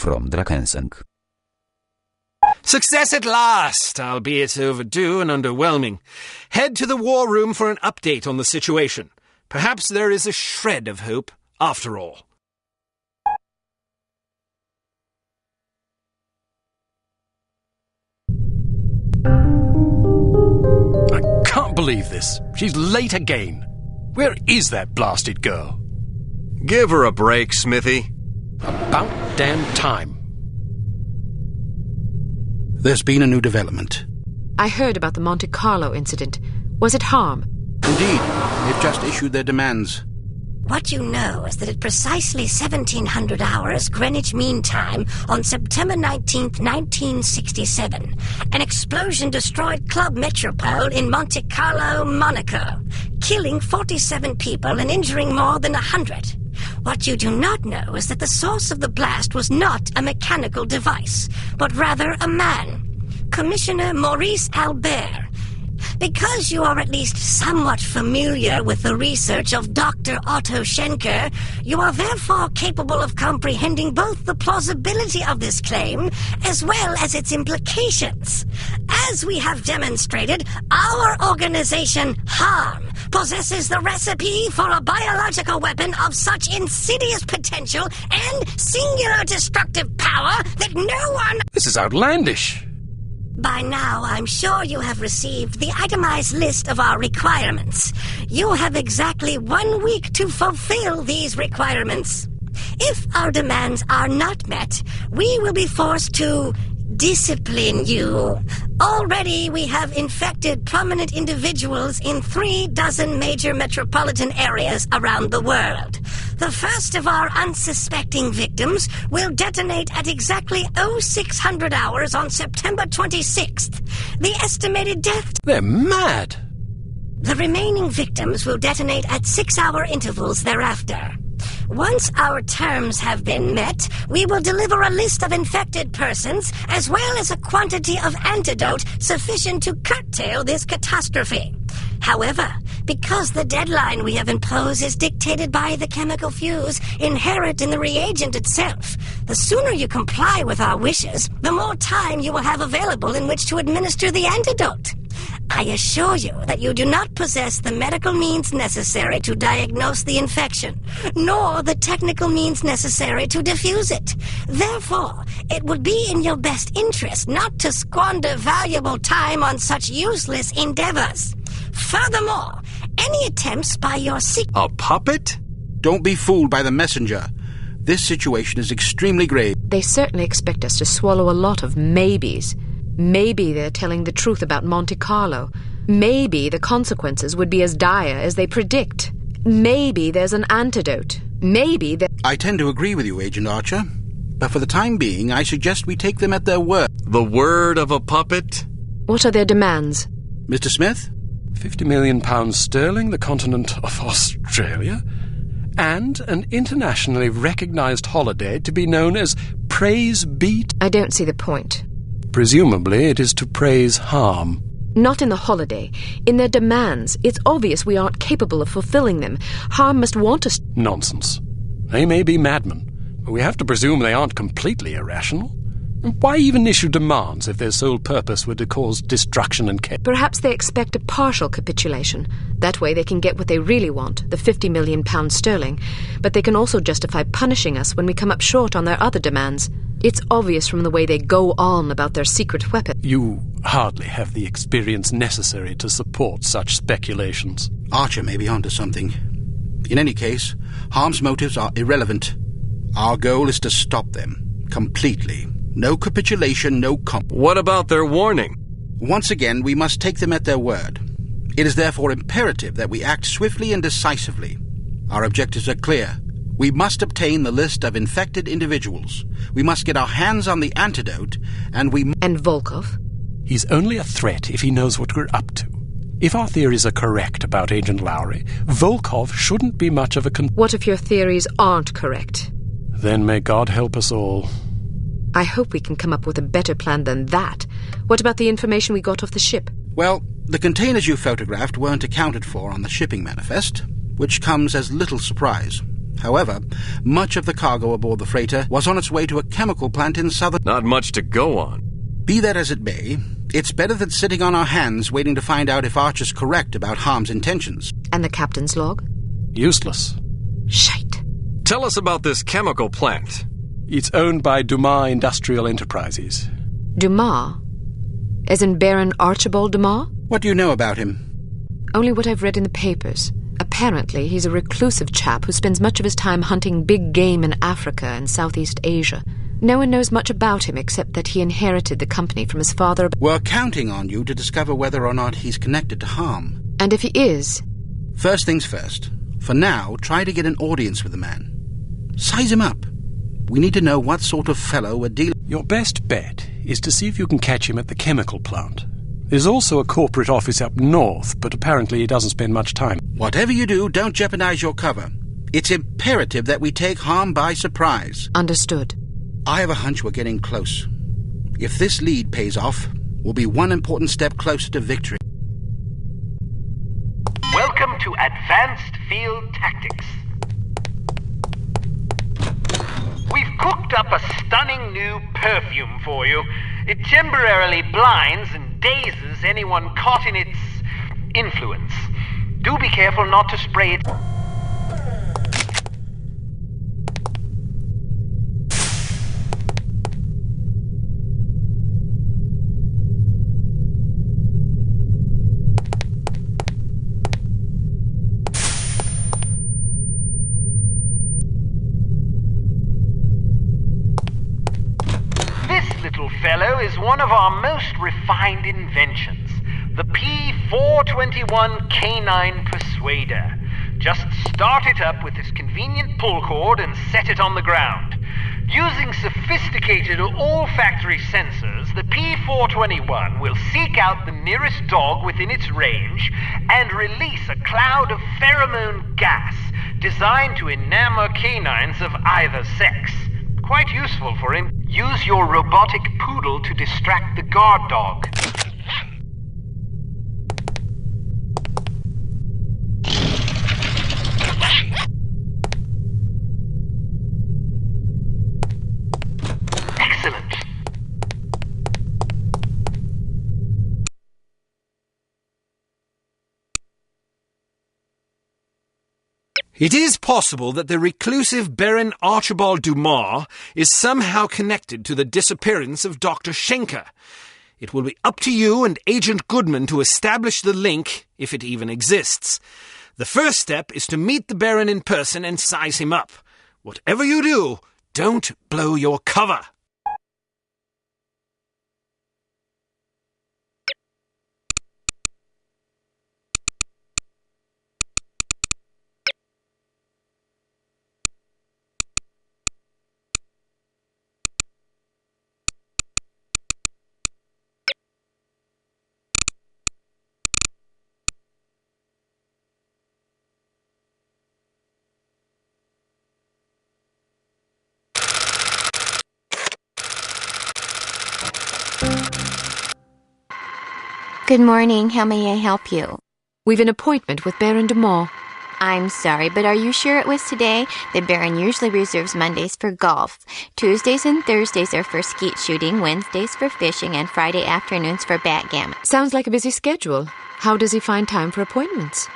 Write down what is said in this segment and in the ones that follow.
from Drakenseng. Success at last, albeit overdue and underwhelming. Head to the war room for an update on the situation. Perhaps there is a shred of hope after all. I can't believe this. She's late again. Where is that blasted girl? Give her a break, Smithy. About damn time. There's been a new development. I heard about the Monte Carlo incident. Was it harm? Indeed, they've just issued their demands. What you know is that at precisely 1700 hours Greenwich Mean Time on September 19th, 1967, an explosion destroyed Club Metropole in Monte Carlo, Monaco, killing 47 people and injuring more than 100. What you do not know is that the source of the blast was not a mechanical device, but rather a man, Commissioner Maurice Albert. Because you are at least somewhat familiar with the research of Dr. Otto Schenker, you are therefore capable of comprehending both the plausibility of this claim as well as its implications. As we have demonstrated, our organization, Harm, possesses the recipe for a biological weapon of such insidious potential and singular destructive power that no one... This is outlandish. By now, I'm sure you have received the itemized list of our requirements. You have exactly 1 week to fulfill these requirements. If our demands are not met, we will be forced to discipline you. Already, we have infected prominent individuals in 36 major metropolitan areas around the world. The first of our unsuspecting victims will detonate at exactly 0600 hours on September 26th. The estimated death... They're mad! The remaining victims will detonate at 6-hour intervals thereafter. Once our terms have been met, we will deliver a list of infected persons as well as a quantity of antidote sufficient to curtail this catastrophe. However, because the deadline we have imposed is dictated by the chemical fuse inherent in the reagent itself, the sooner you comply with our wishes, the more time you will have available in which to administer the antidote. I assure you that you do not possess the medical means necessary to diagnose the infection, nor the technical means necessary to diffuse it. Therefore, it would be in your best interest not to squander valuable time on such useless endeavors. Furthermore, any attempts by your A puppet? Don't be fooled by the messenger. This situation is extremely grave. They certainly expect us to swallow a lot of maybes. Maybe they're telling the truth about Monte Carlo. Maybe the consequences would be as dire as they predict. Maybe there's an antidote. Maybe that... I tend to agree with you, Agent Archer. But for the time being, I suggest we take them at their word. The word of a puppet? What are their demands? Mr. Smith? £50 million sterling, the continent of Australia, and an internationally recognized holiday to be known as Praise Beat. I don't see the point. Presumably it is to praise harm. Not in the holiday. In their demands. It's obvious we aren't capable of fulfilling them. Harm must want us... Nonsense. They may be madmen, but we have to presume they aren't completely irrational. And why even issue demands if their sole purpose were to cause destruction and chaos? Perhaps they expect a partial capitulation. That way they can get what they really want, the £50 million sterling. But they can also justify punishing us when we come up short on their other demands. It's obvious from the way they go on about their secret weapon. You hardly have the experience necessary to support such speculations. Archer may be onto something. In any case, Harm's motives are irrelevant. Our goal is to stop them. Completely. No capitulation, no What about their warning? Once again, we must take them at their word. It is therefore imperative that we act swiftly and decisively. Our objectives are clear. We must obtain the list of infected individuals. We must get our hands on the antidote, and And Volkov? He's only a threat if he knows what we're up to. If our theories are correct about Agent Lowry, Volkov shouldn't be much of a What if your theories aren't correct? Then may God help us all. I hope we can come up with a better plan than that. What about the information we got off the ship? Well, the containers you photographed weren't accounted for on the shipping manifest, which comes as little surprise. However, much of the cargo aboard the freighter was on its way to a chemical plant in southern... Not much to go on. Be that as it may, it's better than sitting on our hands waiting to find out if Archer's correct about Harm's intentions. And the captain's log? Useless. Shite. Tell us about this chemical plant. It's owned by Dumas Industrial Enterprises. Dumas? As in Baron Archibald Dumas? What do you know about him? Only what I've read in the papers. Apparently, he's a reclusive chap who spends much of his time hunting big game in Africa and Southeast Asia. No one knows much about him except that he inherited the company from his father. We're counting on you to discover whether or not he's connected to Harm. And if he is... First things first. For now, try to get an audience with the man. Size him up. We need to know what sort of fellow we're dealing with. Your best bet is to see if you can catch him at the chemical plant. There's also a corporate office up north, but apparently he doesn't spend much time. Whatever you do, don't jeopardize your cover. It's imperative that we take Harm by surprise. Understood. I have a hunch we're getting close. If this lead pays off, we'll be one important step closer to victory. Welcome to Advanced Field Tactics. We've cooked up a stunning new perfume for you. It temporarily blinds and dazes anyone caught in its influence. Do be careful not to spray it. Fellow is one of our most refined inventions, the P421 Canine Persuader. Just start it up with this convenient pull cord and set it on the ground. Using sophisticated olfactory sensors, the P421 will seek out the nearest dog within its range and release a cloud of pheromone gas designed to enamor canines of either sex. Quite useful for him. Use your robotic poodle to distract the guard dog. Excellent. It is possible that the reclusive Baron Archibald Dumas is somehow connected to the disappearance of Dr. Schenker. It will be up to you and Agent Goodman to establish the link, if it even exists. The first step is to meet the Baron in person and size him up. Whatever you do, don't blow your cover. Good morning. How may I help you? We've an appointment with Baron Dumas. I'm sorry, but are you sure it was today? The Baron usually reserves Mondays for golf. Tuesdays and Thursdays are for skeet shooting, Wednesdays for fishing, and Friday afternoons for backgammon. Sounds like a busy schedule. How does he find time for appointments?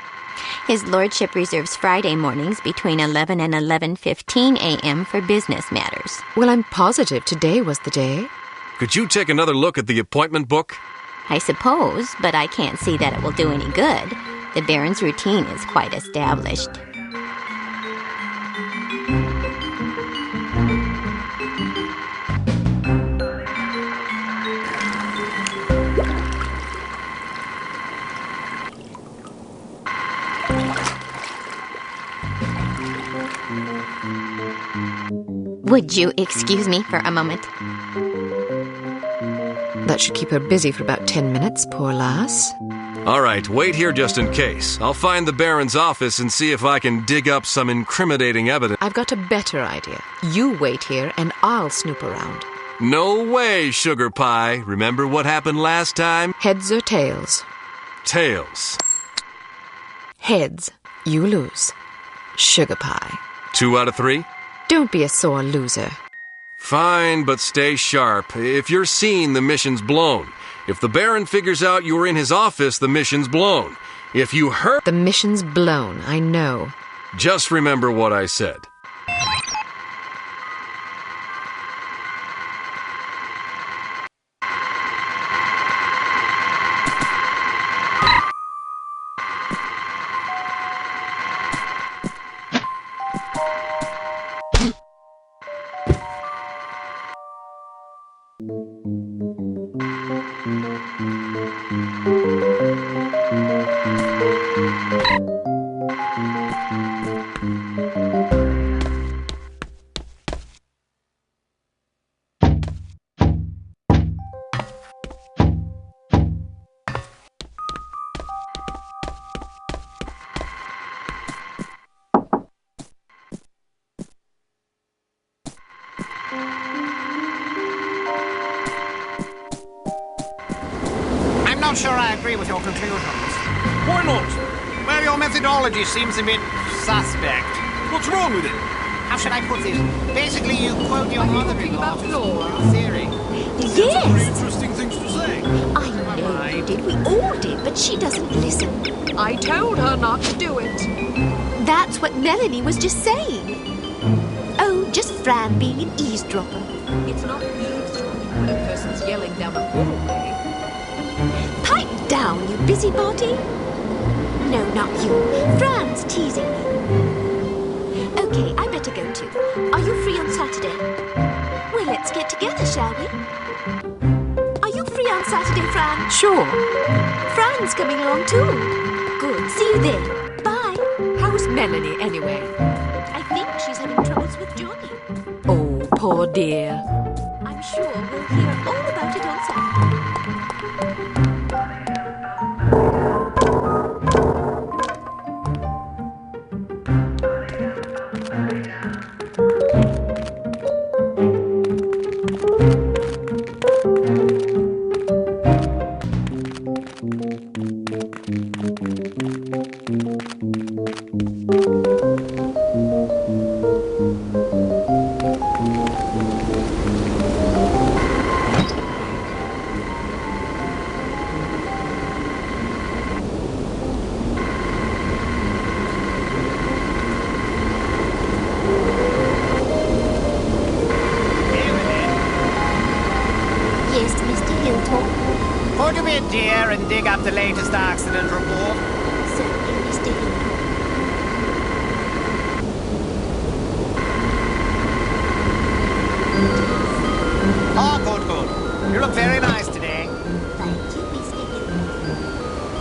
His lordship reserves Friday mornings between 11 and 11:15 a.m. for business matters. Well, I'm positive today was the day. Could you take another look at the appointment book? I suppose, but I can't see that it will do any good. The Baron's routine is quite established. Would you excuse me for a moment? That should keep her busy for about 10 minutes, poor lass. All right, wait here just in case. I'll find the Baron's office and see if I can dig up some incriminating evidence. I've got a better idea. You wait here and I'll snoop around. No way, Sugar Pie. Remember what happened last time? Heads or tails? Tails. Heads. You lose. Sugar Pie. 2 out of 3? Don't be a sore loser. Fine, but stay sharp. If you're seen, the mission's blown. If the Baron figures out you were in his office, the mission's blown. If you heard... The mission's blown, I know. Just remember what I said. I'm not sure I agree with your conclusions. Why not? Well, your methodology seems a bit suspect. What's wrong with it? How should I put this? Basically, you quote your mother-in-law to support your theory. Yes, Interesting things to say. I know you did. We all did, but she doesn't listen. I told her not to do it. That's what Melanie was just saying. Oh, just Fran being an eavesdropper. It's not eavesdropping when a person's yelling down a hallway. Pipe down, you busybody. No, not you. Fran's teasing me. Okay, I better go too. Are you free on Saturday? Well, let's get together, shall we? Are you free on Saturday, Fran? Sure. Fran's coming along too. Good. See you then. Bye. How's Melanie, anyway? I think she's having troubles with Johnny. Oh, poor dear. I'm sure we'll hear all about it on Saturday. Yes, Mr. Hilltop. Could you be a dear and dig up the latest accident report? Certainly, Mr. Hilltop. Oh, good, good. You look very nice today. Thank you, Mr. Hilltop.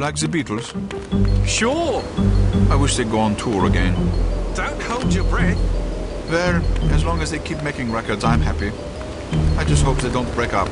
like the Beatles? Sure. I wish they'd go on tour again. Don't hold your breath. Well, as long as they keep making records, I'm happy. I just hope they don't break up.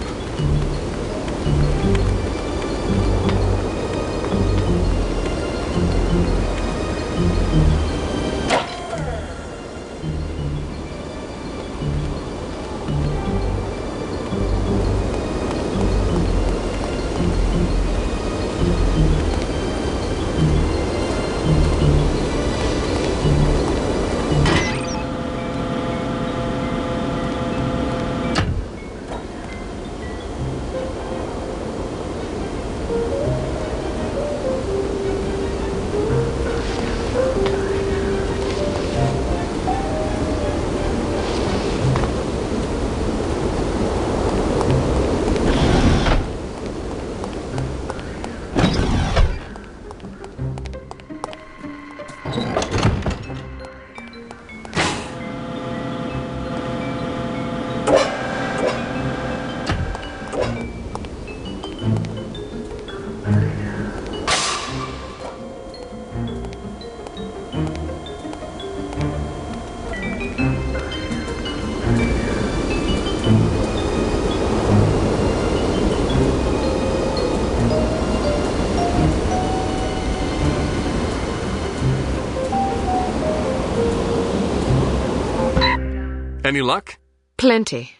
Any luck? Plenty.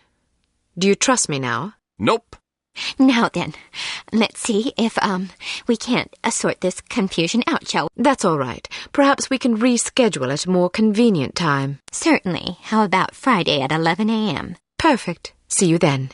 Do you trust me now? Nope. Now then, let's see if, we can't sort this confusion out, shall we? That's all right. Perhaps we can reschedule at a more convenient time. Certainly. How about Friday at 11 a.m.? Perfect. See you then.